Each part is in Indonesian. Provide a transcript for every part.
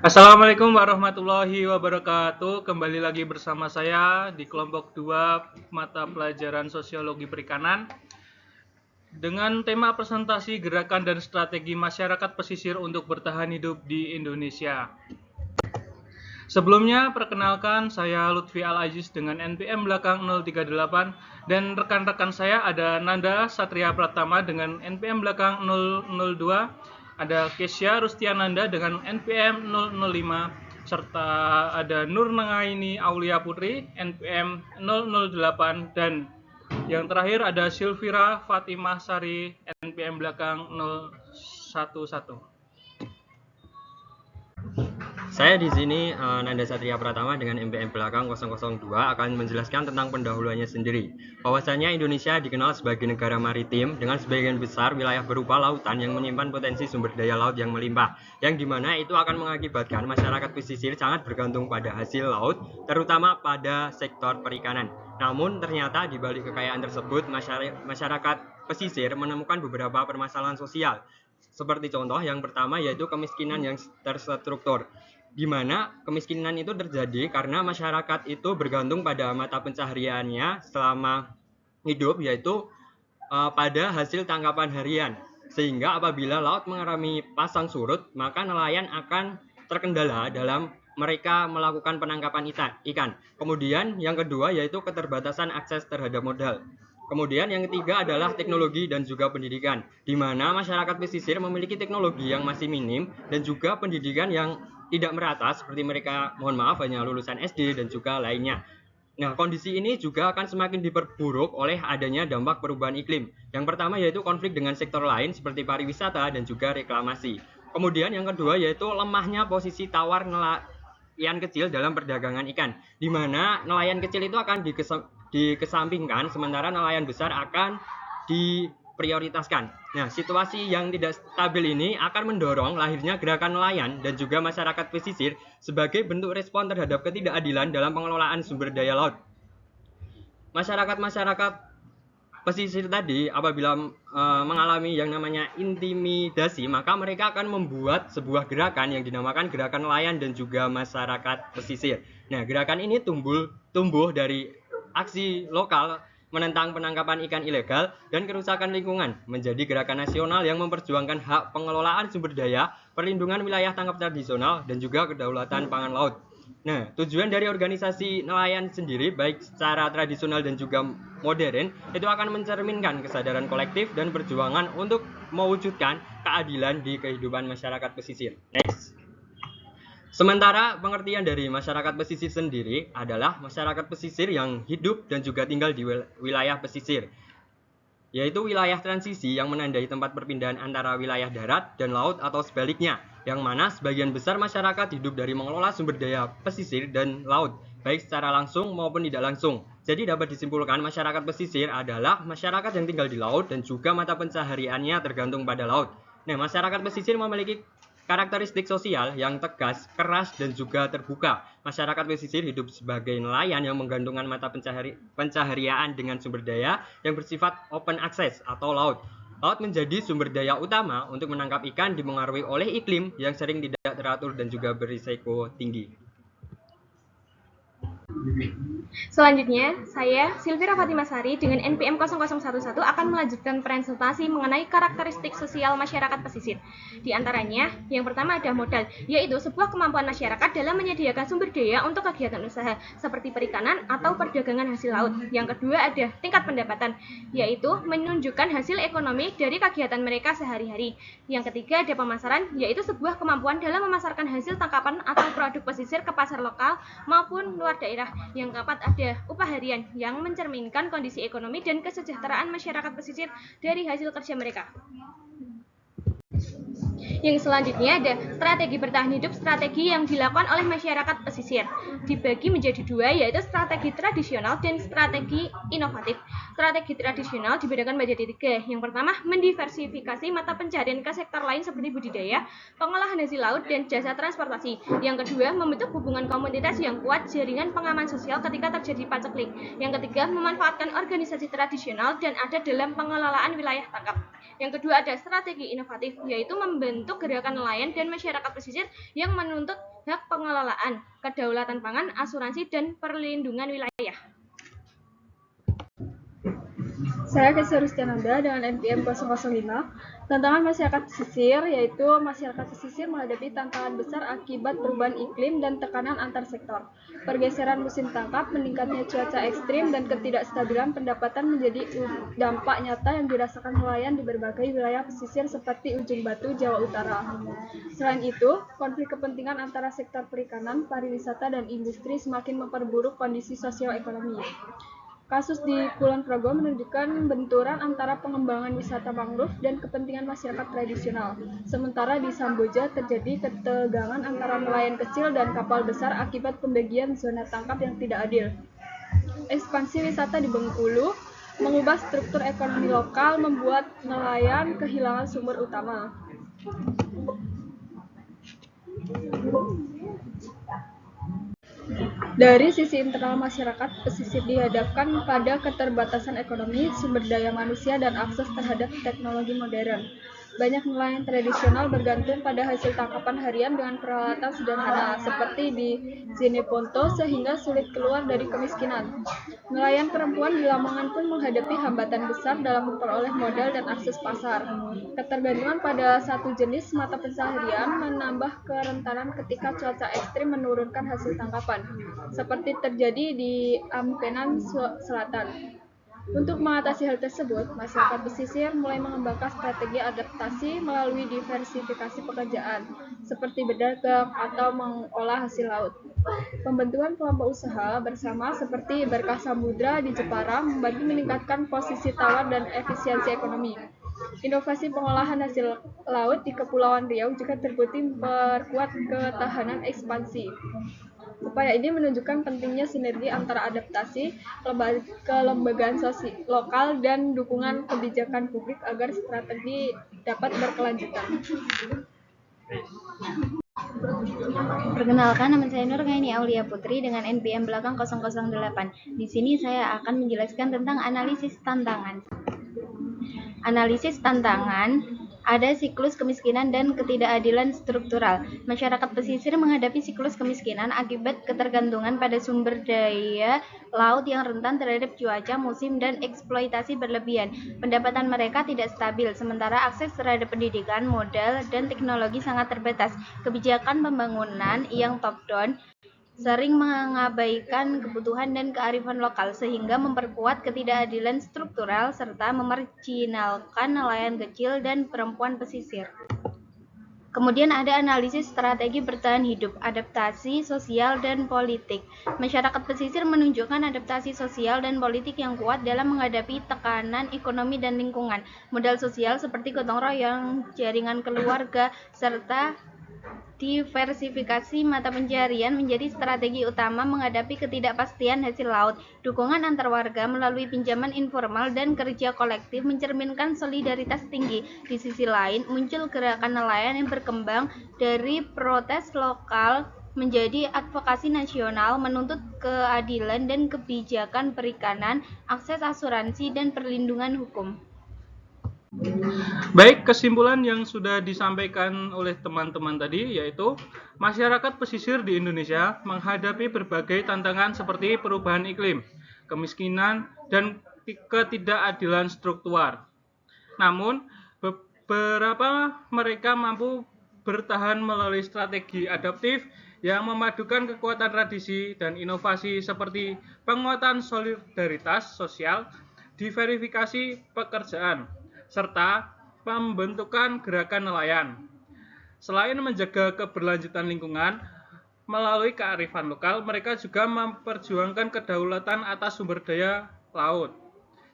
Assalamualaikum warahmatullahi wabarakatuh. Kembali lagi bersama saya di kelompok 2 mata pelajaran Sosiologi Perikanan dengan tema presentasi gerakan dan strategi masyarakat pesisir untuk bertahan hidup di Indonesia. Sebelumnya, perkenalkan saya Lutfi Al-Aziz dengan NPM belakang 038 dan rekan-rekan saya ada Nanda Satria Pratama dengan NPM belakang 002, ada Kesya Rustiananda dengan NPM 005, serta ada Nur Nengaini Aulia Putri NPM 008 dan yang terakhir ada Silvira Fatimah Sari NPM belakang 011. Saya di sini Nanda Satria Pratama dengan MPM belakang 002 akan menjelaskan tentang pendahuluannya sendiri. Bahwasanya Indonesia dikenal sebagai negara maritim dengan sebagian besar wilayah berupa lautan yang menyimpan potensi sumber daya laut yang melimpah, yang dimana itu akan mengakibatkan masyarakat pesisir sangat bergantung pada hasil laut, terutama pada sektor perikanan. Namun ternyata di balik kekayaan tersebut, masyarakat pesisir menemukan beberapa permasalahan sosial. Seperti contoh yang pertama yaitu kemiskinan yang terstruktur, di mana kemiskinan itu terjadi karena masyarakat itu bergantung pada mata pencahariannya selama hidup, yaitu pada hasil tangkapan harian. Sehingga apabila laut mengalami pasang surut, maka nelayan akan terkendala dalam mereka melakukan penangkapan ikan. Kemudian yang kedua yaitu keterbatasan akses terhadap modal. Kemudian yang ketiga adalah teknologi dan juga pendidikan, di mana masyarakat pesisir memiliki teknologi yang masih minim dan juga pendidikan yang tidak merata, seperti mereka, mohon maaf, hanya lulusan SD dan juga lainnya. Nah, kondisi ini juga akan semakin diperburuk oleh adanya dampak perubahan iklim. Yang pertama yaitu konflik dengan sektor lain seperti pariwisata dan juga reklamasi. Kemudian yang kedua yaitu lemahnya posisi tawar nelayan kecil dalam perdagangan ikan, di mana nelayan kecil itu akan dikesampingkan, sementara nelayan besar akan diprioritaskan. Nah, situasi yang tidak stabil ini akan mendorong lahirnya gerakan nelayan dan juga masyarakat pesisir sebagai bentuk respon terhadap ketidakadilan dalam pengelolaan sumber daya laut. Masyarakat pesisir tadi apabila mengalami yang namanya intimidasi, maka mereka akan membuat sebuah gerakan yang dinamakan gerakan nelayan dan juga masyarakat pesisir. Nah, gerakan ini tumbuh dari aksi lokal menentang penangkapan ikan ilegal dan kerusakan lingkungan, menjadi gerakan nasional yang memperjuangkan hak pengelolaan sumber daya, perlindungan wilayah tangkap tradisional, dan juga kedaulatan pangan laut. Nah, tujuan dari organisasi nelayan sendiri, baik secara tradisional dan juga modern, itu akan mencerminkan kesadaran kolektif dan perjuangan untuk mewujudkan keadilan di kehidupan masyarakat pesisir. Next. Sementara pengertian dari masyarakat pesisir sendiri adalah masyarakat pesisir yang hidup dan juga tinggal di wilayah pesisir, yaitu wilayah transisi yang menandai tempat perpindahan antara wilayah darat dan laut atau sebaliknya, yang mana sebagian besar masyarakat hidup dari mengelola sumber daya pesisir dan laut, baik secara langsung maupun tidak langsung. Jadi dapat disimpulkan masyarakat pesisir adalah masyarakat yang tinggal di laut dan juga mata pencahariannya tergantung pada laut. Nah, masyarakat pesisir memiliki karakteristik sosial yang tegas, keras, dan juga terbuka. Masyarakat pesisir hidup sebagai nelayan yang menggantungkan mata pencaharian dengan sumber daya yang bersifat open access atau laut. Laut menjadi sumber daya utama untuk menangkap ikan, dipengaruhi oleh iklim yang sering tidak teratur dan juga berisiko tinggi. Selanjutnya, saya Silvira Fatimah Sari dengan NPM 0011 akan melanjutkan presentasi mengenai karakteristik sosial masyarakat pesisir. Di antaranya, yang pertama ada modal, yaitu sebuah kemampuan masyarakat dalam menyediakan sumber daya untuk kegiatan usaha, seperti perikanan atau perdagangan hasil laut. Yang kedua ada tingkat pendapatan, yaitu menunjukkan hasil ekonomi dari kegiatan mereka sehari-hari. Yang ketiga ada pemasaran, yaitu sebuah kemampuan dalam memasarkan hasil tangkapan atau produk pesisir ke pasar lokal maupun luar daerah. Yang keempat ada upah harian yang mencerminkan kondisi ekonomi dan kesejahteraan masyarakat pesisir dari hasil kerja mereka. Yang selanjutnya ada strategi bertahan hidup, strategi yang dilakukan oleh masyarakat pesisir. Dibagi menjadi dua, yaitu strategi tradisional dan strategi inovatif. Strategi tradisional dibedakan menjadi tiga. Yang pertama, mendiversifikasi mata pencarian ke sektor lain seperti budidaya, pengolahan hasil laut, dan jasa transportasi. Yang kedua, membentuk hubungan komunitas yang kuat, jaringan pengaman sosial ketika terjadi paceklik. Yang ketiga, memanfaatkan organisasi tradisional dan ada dalam pengelolaan wilayah tangkap. Yang kedua ada strategi inovatif, yaitu membentuk membentuk gerakan nelayan dan masyarakat pesisir yang menuntut hak pengelolaan, kedaulatan pangan, asuransi, dan perlindungan wilayah. Saya Kesya Rustiananda dengan NPM 005. Tantangan masyarakat pesisir yaitu masyarakat pesisir menghadapi tantangan besar akibat perubahan iklim dan tekanan antar sektor. Pergeseran musim tangkap, meningkatnya cuaca ekstrim, dan ketidakstabilan pendapatan menjadi dampak nyata yang dirasakan nelayan di berbagai wilayah pesisir seperti Ujung Batu, Jawa Utara. Selain itu, konflik kepentingan antara sektor perikanan, pariwisata, dan industri semakin memperburuk kondisi sosial-ekonomi. Kasus di Kulon Progo menunjukkan benturan antara pengembangan wisata mangrove dan kepentingan masyarakat tradisional. Sementara di Samboja terjadi ketegangan antara nelayan kecil dan kapal besar akibat pembagian zona tangkap yang tidak adil. Ekspansi wisata di Bengkulu mengubah struktur ekonomi lokal, membuat nelayan kehilangan sumber utama. Dari sisi internal, masyarakat pesisir dihadapkan pada keterbatasan ekonomi, sumber daya manusia, dan akses terhadap teknologi modern. Banyak nelayan tradisional bergantung pada hasil tangkapan harian dengan peralatan sederhana, seperti di Jeneponto, sehingga sulit keluar dari kemiskinan. Nelayan perempuan di Lamongan pun menghadapi hambatan besar dalam memperoleh modal dan akses pasar. Ketergantungan pada satu jenis mata pencaharian menambah kerentanan ketika cuaca ekstrim menurunkan hasil tangkapan, seperti terjadi di Ampenan Selatan. Untuk mengatasi hal tersebut, masyarakat pesisir mulai mengembangkan strategi adaptasi melalui diversifikasi pekerjaan, seperti berdagang atau mengolah hasil laut. Pembentukan kelompok usaha bersama seperti Berkah Samudra di Jepara membantu meningkatkan posisi tawar dan efisiensi ekonomi. Inovasi pengolahan hasil laut di Kepulauan Riau juga terbukti memperkuat ketahanan ekspansi. Upaya ini menunjukkan pentingnya sinergi antara adaptasi, kelembagaan lokal, dan dukungan kebijakan publik agar strategi dapat berkelanjutan. Perkenalkan, nama saya Nurgaini Aulia Putri dengan NPM belakang 008. Di sini saya akan menjelaskan tentang analisis tantangan. Analisis tantangan ada siklus kemiskinan dan ketidakadilan struktural. Masyarakat pesisir menghadapi siklus kemiskinan akibat ketergantungan pada sumber daya laut yang rentan terhadap cuaca, musim, dan eksploitasi berlebihan. Pendapatan mereka tidak stabil, sementara akses terhadap pendidikan, modal, dan teknologi sangat terbatas. Kebijakan pembangunan yang top-down sering mengabaikan kebutuhan dan kearifan lokal, sehingga memperkuat ketidakadilan struktural serta memarginalkan nelayan kecil dan perempuan pesisir. Kemudian ada analisis strategi bertahan hidup, adaptasi sosial dan politik. Masyarakat pesisir menunjukkan adaptasi sosial dan politik yang kuat dalam menghadapi tekanan ekonomi dan lingkungan. Modal sosial seperti gotong royong, jaringan keluarga, serta diversifikasi mata pencaharian menjadi strategi utama menghadapi ketidakpastian hasil laut. Dukungan antar warga melalui pinjaman informal dan kerja kolektif mencerminkan solidaritas tinggi. Di sisi lain, muncul gerakan nelayan yang berkembang dari protes lokal menjadi advokasi nasional, menuntut keadilan dan kebijakan perikanan, akses asuransi, dan perlindungan hukum. Baik, kesimpulan yang sudah disampaikan oleh teman-teman tadi yaitu masyarakat pesisir di Indonesia menghadapi berbagai tantangan seperti perubahan iklim, kemiskinan, dan ketidakadilan struktural. Namun, beberapa mereka mampu bertahan melalui strategi adaptif yang memadukan kekuatan tradisi dan inovasi seperti penguatan solidaritas sosial, diverifikasi pekerjaan, serta pembentukan gerakan nelayan. Selain menjaga keberlanjutan lingkungan, melalui kearifan lokal, mereka juga memperjuangkan kedaulatan atas sumber daya laut.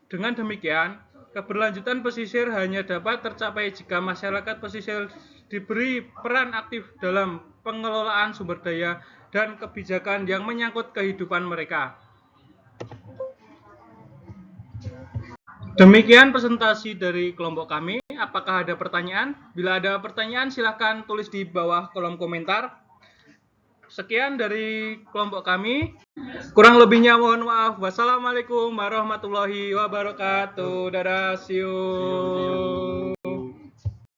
Dengan demikian, keberlanjutan pesisir hanya dapat tercapai jika masyarakat pesisir diberi peran aktif dalam pengelolaan sumber daya dan kebijakan yang menyangkut kehidupan mereka. Demikian presentasi dari kelompok kami. Apakah ada pertanyaan? Bila ada pertanyaan, silahkan tulis di bawah kolom komentar. Sekian dari kelompok kami. Kurang lebihnya mohon maaf. Wassalamualaikum warahmatullahi wabarakatuh. Dadah, see you.